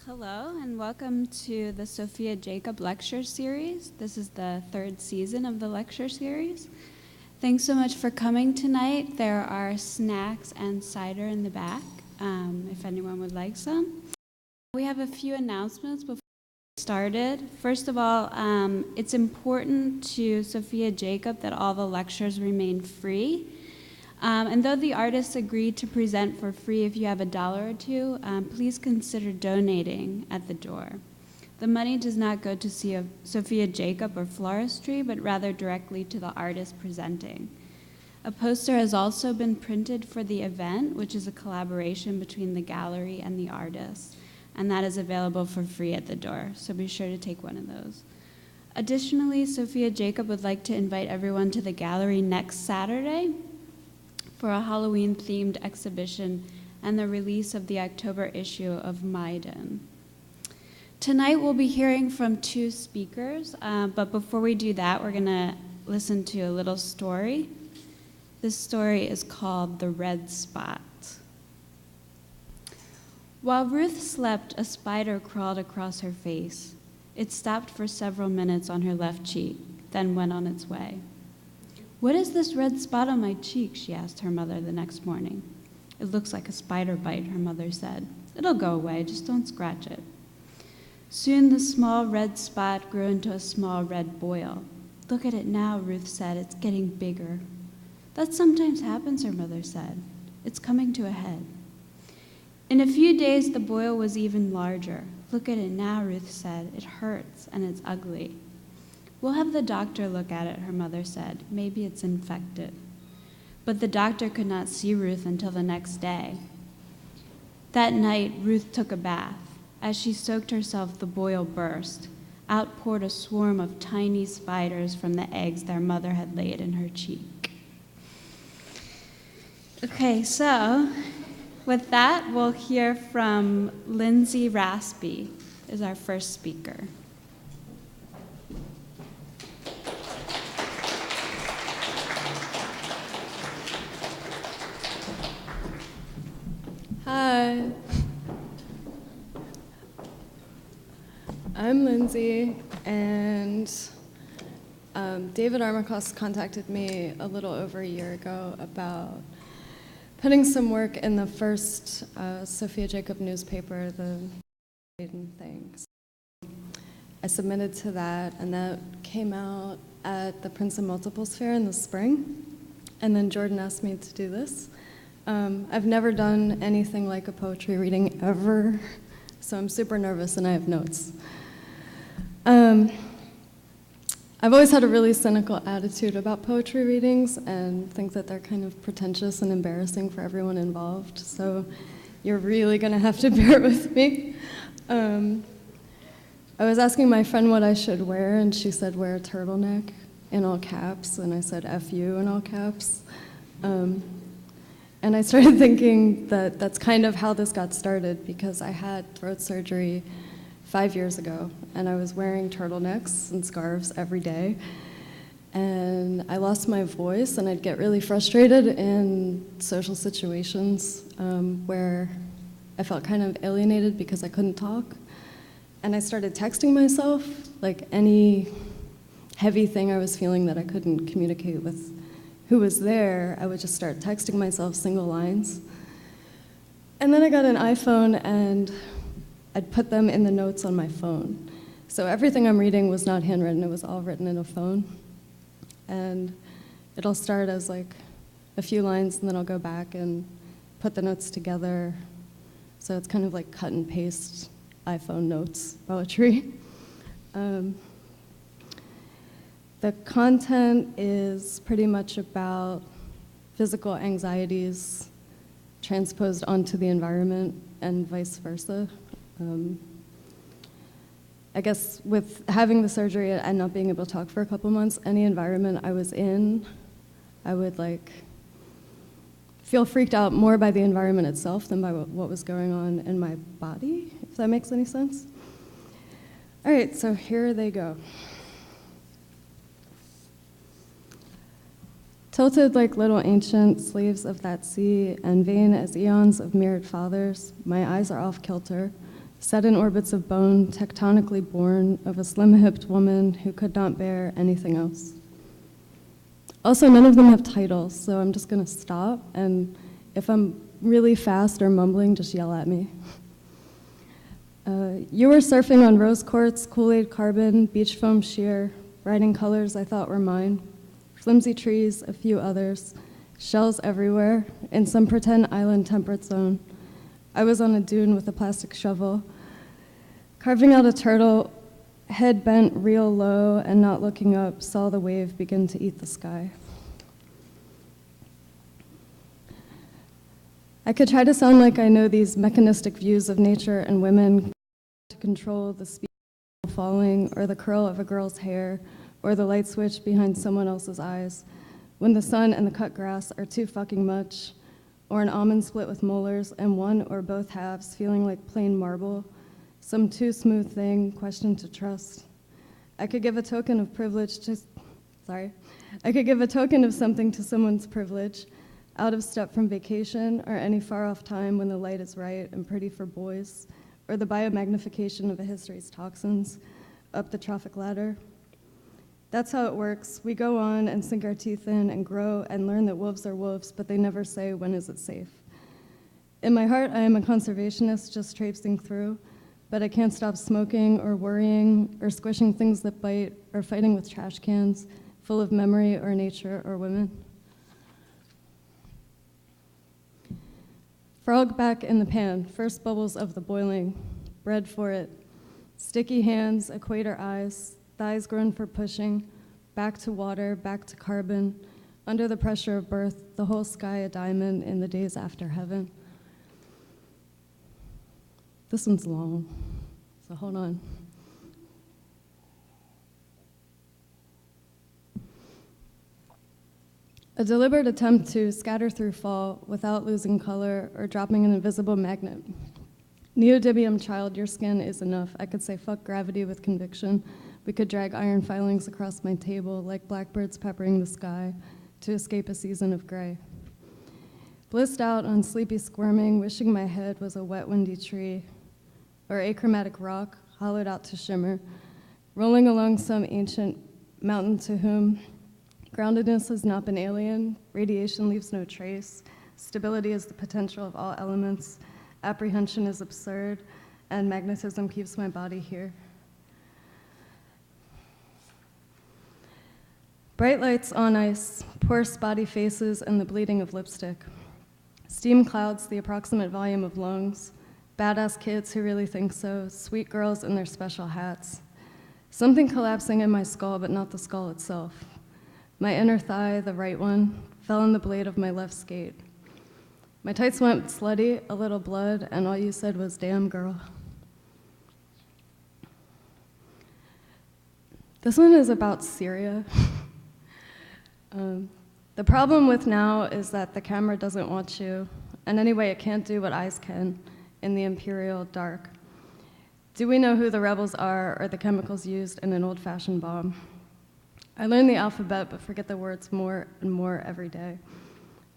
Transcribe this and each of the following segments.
Hello, and welcome to the Sophia Jacob Lecture Series. This is the third season of the lecture series. Thanks so much for coming tonight. There are snacks and cider in the back, if anyone would like some. We have a few announcements before we get started. First of all, it's important to Sophia Jacob that all the lectures remain free. And though the artists agreed to present for free if you have $1 or $2, please consider donating at the door. The money does not go to Sophia Jacob or Floristry, but rather directly to the artist presenting. A poster has also been printed for the event, which is a collaboration between the gallery and the artists, and that is available for free at the door, so be sure to take one of those. Additionally, Sophia Jacob would like to invite everyone to the gallery next Saturday for a Halloween-themed exhibition and the release of the October issue of Maiden. Tonight we'll be hearing from 2 speakers, but before we do that, we're gonna listen to a little story. This story is called The Red Spot. While Ruth slept, a spider crawled across her face. It stopped for several minutes on her left cheek, then went on its way. "What is this red spot on my cheek?" she asked her mother the next morning. "It looks like a spider bite," her mother said. "It'll go away, just don't scratch it." Soon the small red spot grew into a small red boil. "Look at it now," Ruth said. "It's getting bigger." "That sometimes happens," her mother said. "It's coming to a head." In a few days, the boil was even larger. "Look at it now," Ruth said. "It hurts and it's ugly." "We'll have the doctor look at it," her mother said. "Maybe it's infected." But the doctor could not see Ruth until the next day. That night, Ruth took a bath. As she soaked herself, the boil burst. Out poured a swarm of tiny spiders from the eggs their mother had laid in her cheek. Okay, so with that, we'll hear from Lindsay Raspi, is our first speaker. Hi, I'm Lindsay, and David Armacost contacted me a little over a year ago about putting some work in the first Sophia Jacob newspaper, the Maiden things. I submitted to that, and that came out at the Prince of Multiples Fair in the spring, and then Jordan asked me to do this. I've never done anything like a poetry reading ever, so I'm super nervous and I have notes. I've always had a really cynical attitude about poetry readings and think that they're kind of pretentious and embarrassing for everyone involved, so you're really gonna have to bear with me. I was asking my friend what I should wear, and she said wear a turtleneck in all caps, and I said F you in all caps. And I started thinking that that's kind of how this got started, because I had throat surgery 5 years ago, and I was wearing turtlenecks and scarves every day. And I lost my voice, and I'd get really frustrated in social situations where I felt kind of alienated because I couldn't talk. And I started texting myself, like any heavy thing I was feeling that I couldn't communicate with who was there, I would just start texting myself single lines. And then I got an iPhone, and I'd put them in the notes on my phone. So everything I'm reading was not handwritten, it was all written in a phone. And it'll start as like a few lines, and then I'll go back and put the notes together. So it's kind of like cut and paste iPhone notes poetry. The content is pretty much about physical anxieties transposed onto the environment and vice versa. I guess with having the surgery and not being able to talk for a couple months, any environment I was in, I would like feel freaked out more by the environment itself than by what was going on in my body, if that makes any sense. All right, so here they go. Tilted like little ancient slaves of that sea, and vain as eons of mirrored fathers, my eyes are off kilter, set in orbits of bone, tectonically born of a slim-hipped woman who could not bear anything else. Also, none of them have titles, so I'm just gonna stop, and if I'm really fast or mumbling, just yell at me. You were surfing on rose quartz, Kool-Aid carbon, beach foam sheer, riding colors I thought were mine, flimsy trees, a few others, shells everywhere, in some pretend island temperate zone. I was on a dune with a plastic shovel, carving out a turtle, head bent real low and not looking up, saw the wave begin to eat the sky. I could try to sound like I know these mechanistic views of nature and women to control the speed of falling or the curl of a girl's hair or the light switch behind someone else's eyes when the sun and the cut grass are too fucking much, or an almond split with molars and one or both halves feeling like plain marble, some too smooth thing, question to trust. I could give a token of privilege to, I could give a token of something to someone's privilege, out of step from vacation or any far off time when the light is right and pretty for boys, or the biomagnification of a history's toxins, up the trophic ladder. That's how it works. We go on and sink our teeth in and grow and learn that wolves are wolves, but they never say, when is it safe? In my heart, I am a conservationist just traipsing through, but I can't stop smoking or worrying or squishing things that bite or fighting with trash cans full of memory or nature or women. Frog back in the pan, first bubbles of the boiling, bread for it. Sticky hands, equator eyes, thighs grown for pushing, back to water, back to carbon, under the pressure of birth, the whole sky a diamond in the days after heaven. This one's long, so hold on. A deliberate attempt to scatter through fall without losing color or dropping an invisible magnet. Neodymium child, your skin is enough. I could say fuck gravity with conviction. We could drag iron filings across my table like blackbirds peppering the sky to escape a season of gray. Blissed out on sleepy squirming, wishing my head was a wet, windy tree or achromatic rock hollowed out to shimmer, rolling along some ancient mountain to whom groundedness has not been alien, radiation leaves no trace, stability is the potential of all elements, apprehension is absurd, and magnetism keeps my body here. Bright lights on ice, poor spotty faces, and the bleeding of lipstick. Steam clouds, the approximate volume of lungs, badass kids who really think so, sweet girls in their special hats. Something collapsing in my skull, but not the skull itself. My inner thigh, the right one, fell on the blade of my left skate. My tights went slutty, a little blood, and all you said was, damn girl. This one is about Syria. The problem with now is that the camera doesn't want you, and anyway, it can't do what eyes can in the imperial dark. Do we know who the rebels are or the chemicals used in an old-fashioned bomb? I learn the alphabet, but forget the words more and more every day.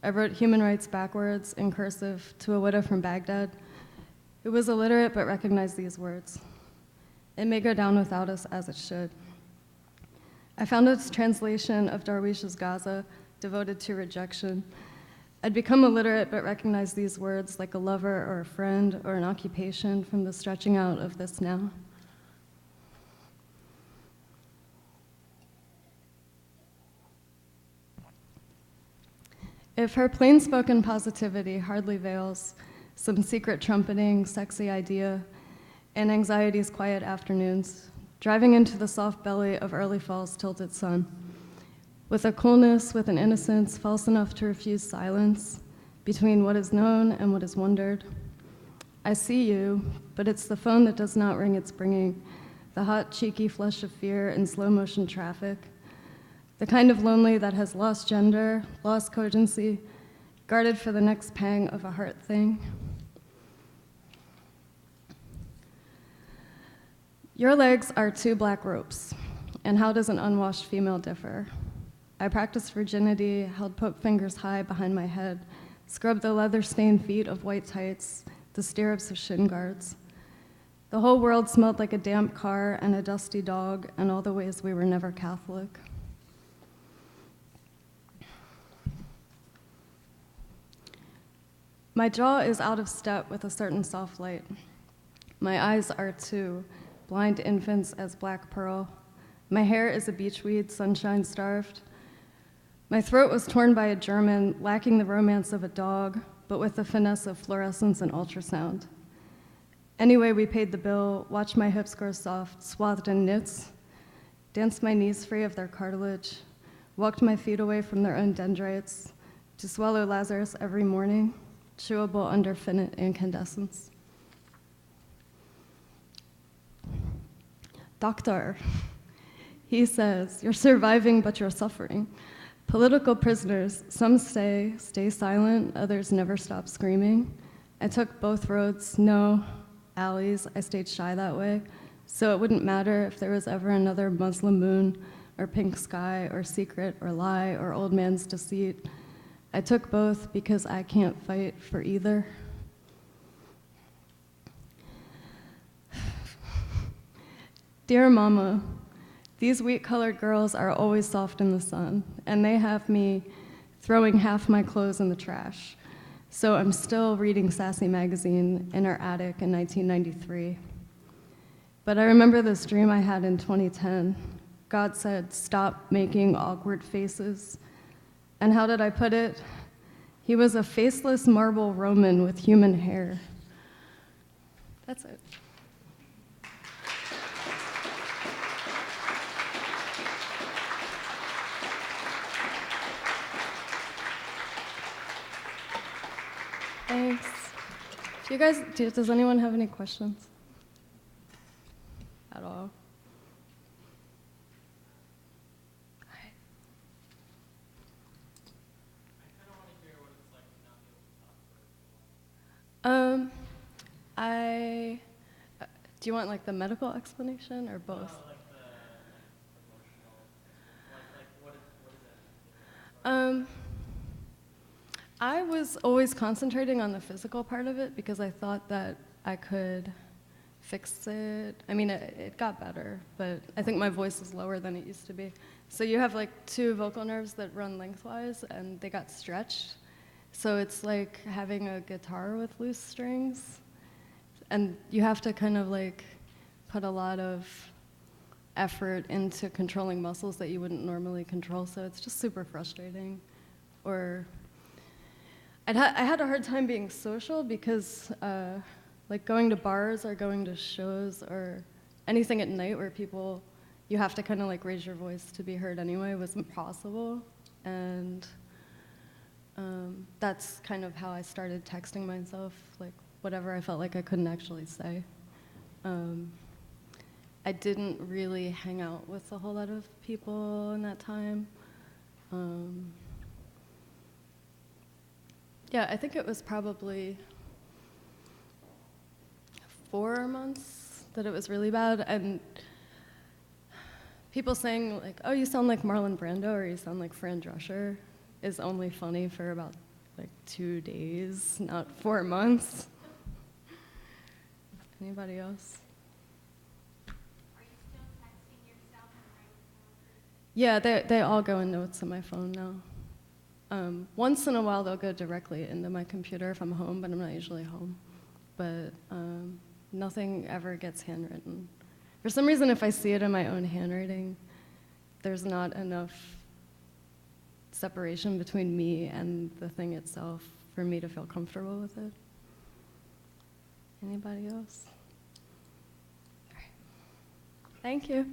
I wrote human rights backwards in cursive to a widow from Baghdad who was illiterate but recognized these words. It may go down without us as it should. I found a translation of Darwish's Gaza devoted to rejection. I'd become illiterate but recognized these words like a lover or a friend or an occupation from the stretching out of this now. If her plain-spoken positivity hardly veils some secret trumpeting, sexy idea, and anxiety's quiet afternoons, driving into the soft belly of early fall's tilted sun, with a coolness, with an innocence false enough to refuse silence between what is known and what is wondered. I see you, but it's the phone that does not ring its bringing, the hot, cheeky flush of fear in slow-motion traffic, the kind of lonely that has lost gender, lost cogency, guarded for the next pang of a heart thing. Your legs are two black ropes, and how does an unwashed female differ? I practiced virginity, held Pope fingers high behind my head, scrubbed the leather-stained feet of white tights, the stirrups of shin guards. The whole world smelled like a damp car and a dusty dog and all the ways we were never Catholic. My jaw is out of step with a certain soft light. My eyes are too, blind infants as black pearl. My hair is a beachweed, sunshine starved. My throat was torn by a German, lacking the romance of a dog, but with the finesse of fluorescence and ultrasound. Anyway, we paid the bill, watched my hips grow soft, swathed in knits, danced my knees free of their cartilage, walked my feet away from their own dendrites, to swallow Lazarus every morning, chewable under finite incandescence. Doctor, he says, you're surviving, but you're suffering. Political prisoners, some stay silent, others never stop screaming. I took both roads, no alleys, I stayed shy that way, so it wouldn't matter if there was ever another Muslim moon, or pink sky, or secret, or lie, or old man's deceit. I took both because I can't fight for either. Dear Mama, these wheat-colored girls are always soft in the sun, and they have me throwing half my clothes in the trash. So I'm still reading Sassy magazine in our attic in 1993. But I remember this dream I had in 2010. God said, stop making awkward faces. And how did I put it? He was a faceless marble Roman with human hair. That's it. Thanks. Does anyone have any questions? At all? Do you want like the medical explanation or both? No, like the emotional, what is it? I was always concentrating on the physical part of it because I thought that I could fix it. I mean, it got better, but I think my voice is lower than it used to be. So you have like two vocal nerves that run lengthwise and they got stretched. So it's like having a guitar with loose strings. And you have to kind of like put a lot of effort into controlling muscles that you wouldn't normally control. So it's just super frustrating. Or I had a hard time being social because like going to bars or going to shows or anything at night where you have to kind of like raise your voice to be heard anyway was impossible. And that's kind of how I started texting myself, like whatever I felt like I couldn't actually say. I didn't really hang out with a whole lot of people in that time. Yeah, I think it was probably 4 months that it was really bad, and people saying like, oh, you sound like Marlon Brando or you sound like Fran Drescher is only funny for about like 2 days, not 4 months. Anybody else? Are you still texting yourself and writing? Yeah, they all go in notes on my phone now. Once in a while, they'll go directly into my computer if I'm home, but I'm not usually home. But nothing ever gets handwritten. For some reason, if I see it in my own handwriting, there's not enough separation between me and the thing itself for me to feel comfortable with it. Anybody else? All right. Thank you.